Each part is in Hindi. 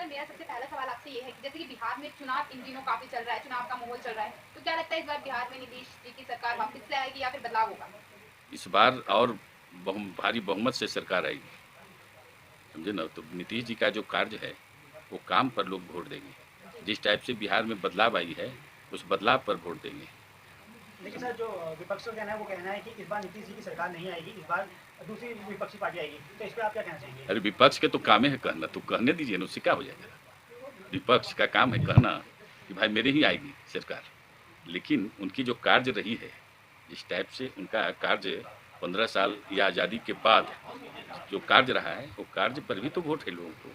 सर मेरा सबसे पहला सवाल आपसे ये है कि जैसे कि बिहार में चुनाव इन दिनों काफी चल रहा है, चुनाव का माहौल चल रहा है, तो क्या लगता है इस बार बिहार में नीतीश जी की सरकार वापस से आएगी या फिर बदलाव होगा? इस बार और भारी बहुमत से सरकार आएगी, समझे ना। तो नीतीश जी का जो कार्य है वो काम पर लोग वोट देंगे। जी। जिस टाइप से बिहार में बदलाव आई है उस बदलाव पर वोट देंगे। लेकिन सर जो विपक्ष का कहना है वो कहना है कि इस बार नीतीश जी की सरकार नहीं आएगी, इस बार दूसरी विपक्षी पार्टी आएगी, तो इस पर आप क्या कहना चाहेंगे? अरे विपक्ष के तो काम है कहना, तो कहने दीजिए ना, उससे क्या हो जाएगा। विपक्ष का काम है कहना कि भाई मेरे ही आएगी सरकार, लेकिन उनकी जो कार्य रही है, जिस टाइप से उनका कार्य 15 साल या आज़ादी के बाद जो कार्य रहा है, वो कार्य पर भी तो वोट है लोगों को।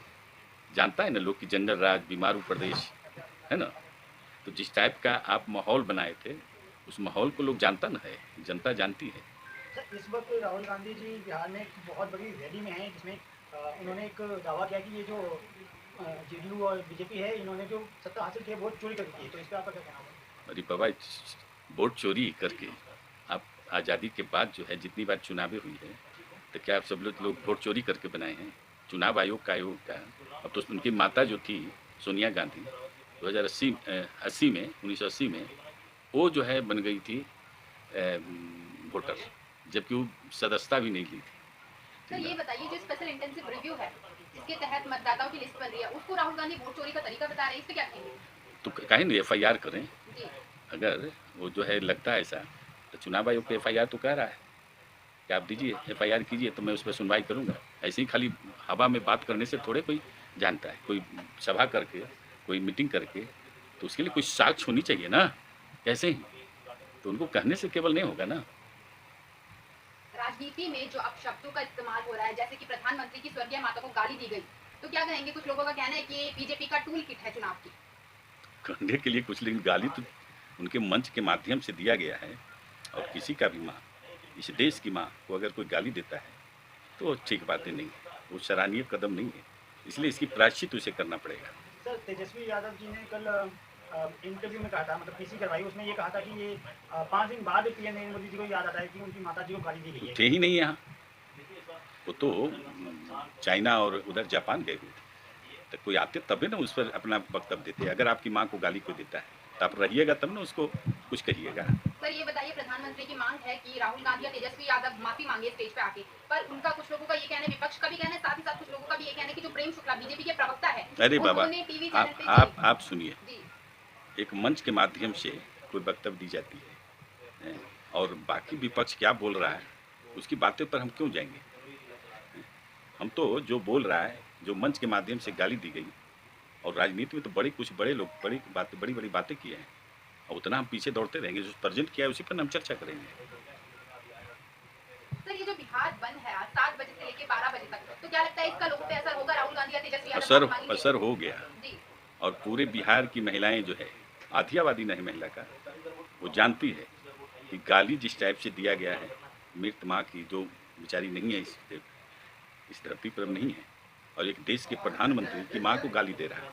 जानता है ना लोग कि जंगल राज, बीमारू प्रदेश, है ना। तो जिस टाइप का आप माहौल बनाए थे, उस माहौल को लोग जानता ना है, जनता जानती है। सर इस वक्त राहुल गांधी जी बिहार में एक बहुत बड़ी रैली में हैं, जिसमें उन्होंने एक दावा किया कि ये जो जेडीयू और बीजेपी है, इन्होंने जो सत्ता हासिल की है वोट चोरी कर दी है, तो इस पर आपका क्या कहना होगा? अरे बाबा, वोट चोरी करके आप आज़ादी के बाद जो है जितनी बार चुनावें हुई है, तो क्या आप सब लोग वोट चोरी करके बनाए हैं? चुनाव आयोग का अब तो उनकी माता जो थी सोनिया गांधी 2080 में 1980 में वो जो है बन गई थी वोटर, जबकि वो सदस्यता भी नहीं ली थी। सर ये बताइए जो स्पेशल इंटेंसिव रिव्यू है जिसके तहत मतदाताओं की लिस्ट बन रही है उसको राहुल गांधी वोट चोरी का तरीका बता रहे हैं, इस पे क्या कहेंगे? तो काहे नहीं FIR करें। जी। अगर वो जो है लगता है ऐसा, तो चुनाव आयोग पे FIR तो कह रहा है कि आप दीजिए, FIR कीजिए, तो मैं उस पर सुनवाई करूँगा। ऐसे ही खाली हवा में बात करने से थोड़े कोई जानता है। कोई सभा करके, कोई मीटिंग करके, तो उसके लिए कोई साक्ष्य होनी चाहिए ना, कैसे ही। तो उनको कहने से केवल नहीं होगा ना। राजनीति में जो अपशब्दों का इस्तेमाल हो रहा है, जैसे कि प्रधानमंत्री की स्वर्गीय माता को गाली दी गई, तो क्या कहेंगे? कुछ लोगों का कहना है कि ये बीजेपी का टूल किट है चुनाव की। कहने के लिए कुछ, लेकिन गाली तो उनके मंच के माध्यम से दिया गया है। और किसी का भी माँ, इस देश की माँ को अगर कोई गाली देता है तो ठीक बातें नहीं है, वो सराहनीय कदम नहीं है। इसलिए इसकी प्रायश्चित उसे करना पड़ेगा। सर तेजस्वी यादव जी ने कल इंटरव्यू में कहा था, मतलब पीसी करवाई, उसमें ये कहा था कि ये 5 दिन बाद पीएम नरेंद्र मोदी जी को याद आता है कि उनकी माता जी को गाली दी गई है। थे ही नहीं यहाँ, वो तो चाइना और उधर जापान गए हुए थे। तो कोई आते तभी ना उस पर अपना वक्तव्य देते। अगर आपकी माँ को गाली कोई देता है तो आप रहिएगा तब ना उसको कुछ कहिएगा। सर ये बताइए, प्रधानमंत्री की मांग है कि राहुल गांधी या तेजस्वी यादव माफी मांगे स्टेज पे आके, पर उनका कुछ लोगों का ये कहना है, विपक्ष का भी कहना है, साथ ही साथ कुछ लोगों का भी ये कहना है कि जो प्रेम शुक्ला बीजेपी के प्रवक्ता है, अरे बाबा, उन्होंने टीवी चैनल पे आप सुनिए, जी। एक मंच के माध्यम से कोई वक्तव्य दी जाती है, और बाकी विपक्ष क्या बोल रहा है उसकी बातें पर हम क्यों जाएंगे। हम तो जो बोल रहा है, जो मंच के माध्यम से गाली दी गई, और राजनीति में तो कुछ बड़े लोग बड़ी बड़ी बातें किए हैं, और उतना हम पीछे दौड़ते रहेंगे। जो प्रेजेंट किया है उसी पर हम चर्चा करेंगे। सर ये जो बिहार बंद है आज 7 बजे से लेकर 12 बजे तक, तो क्या लगता है इसका लोगों पे असर होगा? राहुल गांधी या तेजस्वी यादव असर माफी मांगेंगे? असर हो गया। जी। और पूरे बिहार की महिलाएं जो है, आधियावादी नहीं महिला का, वो जानती है कि गाली जिस टाइप से दिया गया है मृत माँ की, जो बेचारी नहीं है, इस धरती पर नहीं है, और एक देश के प्रधानमंत्री की माँ को गाली दे रहा है,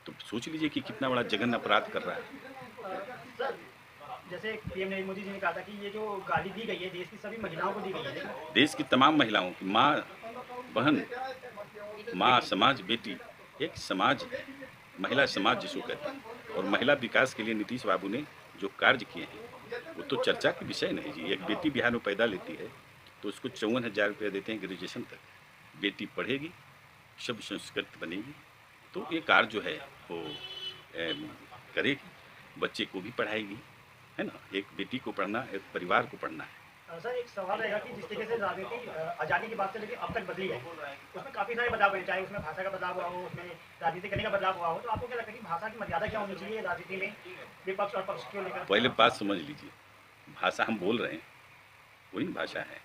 तो सोच लीजिए कि कितना बड़ा जघन्य अपराध कर रहा है। सर जैसे पीएम नरेंद्र मोदी जी ने कहा था कि ये जो गाली दी गई है देश की सभी महिलाओं को दी गई है। देश की तमाम महिलाओं की, माँ, बहन, माँ, समाज, बेटी, एक समाज है, महिला समाज जिसको कहते हैं। और महिला विकास के लिए नीतीश बाबू ने जो कार्य किए हैं वो तो चर्चा के विषय नहीं जी। एक बेटी बिहार में पैदा लेती है तो उसको 54,000 रुपये देते हैं ग्रेजुएशन तक। बेटी पढ़ेगी, शब्द संस्कृत बनेगी, तो ये कार्य जो है वो करेगी, बच्चे को भी पढ़ाएगी, है ना। एक बेटी को पढ़ना, एक परिवार को पढ़ना है। सर एक सवाल रहेगा कि जिस तरीके से राजनीति आज़ादी की बात से लेकर अब तक बदली है, उसमें काफ़ी सारे बदलाव हुए, चाहे उसमें भाषा का बदलाव हुआ हो, उसमें राजनीति करने का बदलाव हुआ हो, तो आपको क्या लगता है कि भाषा की मर्यादा क्या होनी चाहिए राजनीति में, विपक्ष और पक्ष को लेकर? पहले बात समझ लीजिए, भाषा हम बोल रहे हैं वही भाषा है,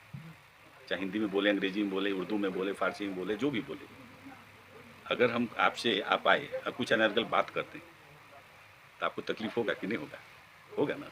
चाहे हिंदी में बोले, अंग्रेजी में बोले, उर्दू में बोले, फारसी में बोले, जो भी बोले। अगर हम आपसे आप आए और कुछ अनर्गल बात करते हैं तो आपको तकलीफ होगा कि नहीं होगा? होगा ना।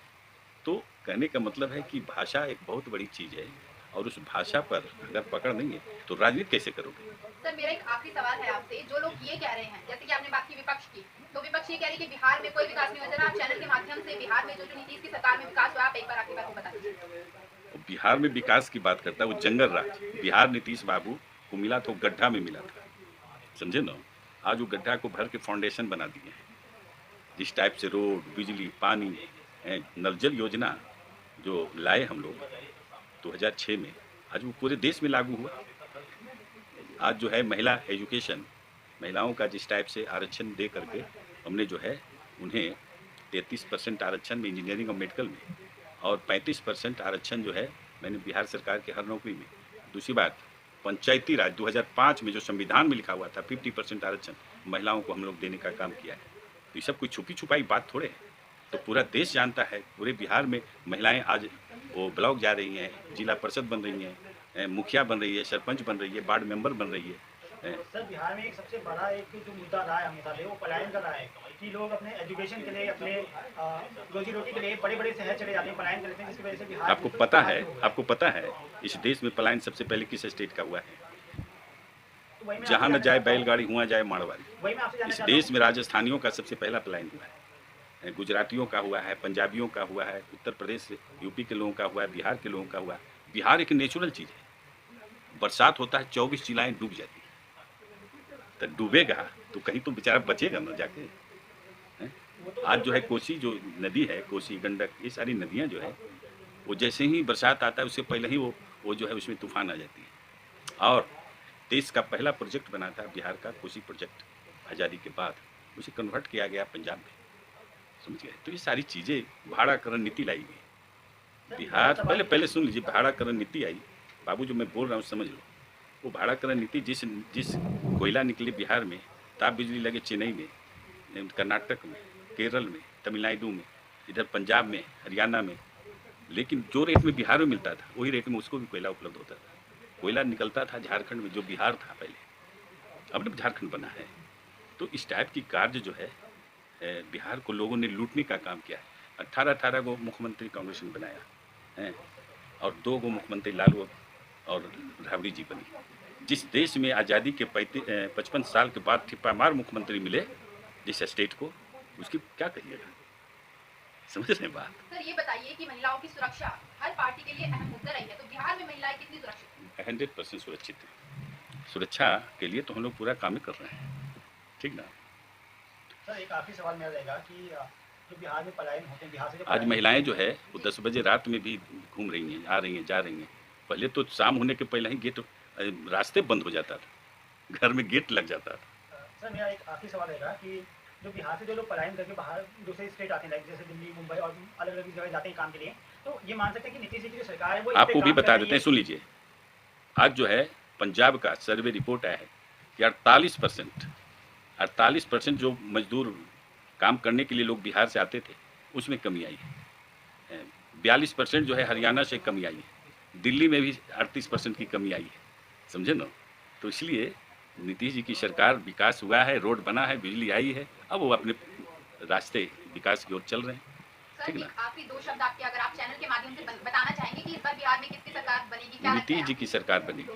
तो कहने का मतलब है कि भाषा एक बहुत बड़ी चीज़ है, और उस भाषा पर अगर पकड़ नहीं है तो राजनीति कैसे करोगे? सर मेरा एक आखिरी सवाल है आपसे, जो लोग ये कह रहे हैं, जैसे कि आपने बात की विपक्ष की, तो विपक्ष ये कह रही है कि बिहार में कोई विकास नहीं हुआ। जरा आप चैनल के माध्यम से बिहार में जो नीतीश की सरकार में विकास हुआ, आप एक बार आखिरी बात को बता दीजिए। बिहार में विकास की बात करता है वो जंगल राज। बिहार नीतीश बाबू को मिला तो गड्ढा में मिला था, समझे ना। आज वो गड्ढा को भर के फाउंडेशन बना दिए हैं। जिस टाइप से रोड, बिजली, पानी, नल जल योजना जो लाए हम लोग 2006 में, आज वो पूरे देश में लागू हुआ। आज जो है महिला एजुकेशन, महिलाओं का जिस टाइप से आरक्षण दे करके हमने जो है उन्हें 33% आरक्षण में इंजीनियरिंग और मेडिकल में, और 35% आरक्षण जो है मैंने बिहार सरकार के हर नौकरी में। दूसरी बात, पंचायती राज 2005 में जो संविधान में लिखा हुआ था 50% आरक्षण महिलाओं को हम लोग देने का काम किया है। तो ये सब कोई छुपी छुपाई बात थोड़े है, तो पूरा देश जानता है। पूरे बिहार में महिलाएं आज वो ब्लॉक जा रही हैं, जिला परिषद बन रही हैं, मुखिया बन रही है, सरपंच बन रही है, वार्ड मेंबर बन रही है। सर, बिहार में एक सबसे बड़ा एक जो मुद्दा रहा है हमेशा से, वो पलायन का रहा है कि लोग अपने एजुकेशन के लिए, अपने रोजी रोटी के लिए बड़े बड़े शहर चले जाते हैं, पलायन करते हैं, जिसकी वजह से बिहार आपको पता है इस देश में पलायन सबसे पहले किस स्टेट का हुआ है? तो जहाँ न जाए बैलगाड़ी, हुआ जाए मारवाड़ी। वही मैं आपसे जानना इस चाहता हूँ। देश में राजस्थानियों का सबसे पहला पलायन हुआ है, गुजरातियों का हुआ है, पंजाबियों का हुआ है, उत्तर प्रदेश यूपी के लोगों का हुआ है, बिहार के लोगों का हुआ है। बिहार एक नेचुरल चीज़ है। बरसात होता है, 24 जिलाएं डूब जाती है, तो डूबेगा तो कहीं तो बेचारा बचेगा ना जाके। आज जो है कोसी जो नदी है, कोसी, गंडक, ये सारी नदियाँ जो है वो जैसे ही बरसात आता है उससे पहले ही वो जो है उसमें तूफान आ जाती है। और देश का पहला प्रोजेक्ट बना था बिहार का कोसी प्रोजेक्ट, आज़ादी के बाद उसे कन्वर्ट किया गया पंजाब में, समझ गए? तो ये सारी चीज़ें, भाड़ाकरण नीति लाई गई बिहार। पहले सुन लीजिए, भाड़ाकरण नीति आई, बाबू जो मैं बोल रहा हूँ समझ लो। वो भाड़ाकरण नीति जिस कोयला निकले बिहार में, ताप बिजली लगे चेन्नई में, कर्नाटक में, केरल में, तमिलनाडु में, इधर पंजाब में, हरियाणा में, लेकिन जो रेट में बिहार में मिलता था वही रेट में उसको भी कोयला उपलब्ध होता था। कोयला निकलता था झारखंड में, जो बिहार था पहले, अब ना झारखंड बना है। तो इस टाइप की कार्य जो है बिहार को लोगों ने लूटने का काम किया है। 18 को मुख्यमंत्री कांग्रेस ने बनाया है, और 2 को मुख्यमंत्री लालू और राबड़ी जी बनी। जिस देश में आज़ादी के 55 साल के बाद ठिप्पामार मुख्यमंत्री मिले जिस स्टेट को, उसकी क्या कहिएगा? समझ रहे हैं बात? सर, ये बताइए कि महिलाओं की सुरक्षा हर पार्टी के लिए अहम मुद्दा रही है, तो बिहार में महिलाएं कितनी सुरक्षित हैं? 100% सुरक्षित है। सुरक्षा के लिए तो हम लोग पूरा काम कर रहे हैं, ठीक ना? सर, एक आखिरी सवाल मेरा रहेगा कि जो बिहार में पलायन होते हैं, बिहार से जो आज महिलाएं जो है वो 10 बजे रात में भी घूम रही हैं, आ रही हैं, जा रही हैं। पहले तो शाम होने के पहले ही गेट, रास्ते बंद हो जाता था, घर में गेट लग जाता था। सर, मेरा एक आखिरी सवाल रहेगा कि जो बिहार से जो लोग पलायन करके बाहर दूसरे स्टेट आते हैं, लाइक जैसे दिल्ली, मुंबई और अलग अलग जगह जाते हैं काम के लिए, तो ये मान सकते हैं कि नीतीश जी की जो सरकार है वो इस पे आपको भी काम कर बता रही देते हैं, है। सुन लीजिए। आज जो है पंजाब का सर्वे रिपोर्ट आया है कि 48% जो मजदूर काम करने के लिए लोग बिहार से आते थे उसमें कमी आई है। 42% जो है हरियाणा से कमी आई है। दिल्ली में भी 38% की कमी आई है, समझे ना? तो इसलिए नीतीश जी की सरकार, विकास हुआ है, रोड बना है, बिजली आई है, अब वो अपने रास्ते विकास की ओर चल रहे हैं, सर, ठीक एक ना? आखिरी 2 शब्द आपके, अगर आप चैनल के माध्यम से बताना चाहेंगे कि इस बार बिहार में किसकी सरकार बनेगी, क्या लगता है नीतीश जी आपको? की सरकार बनेगी।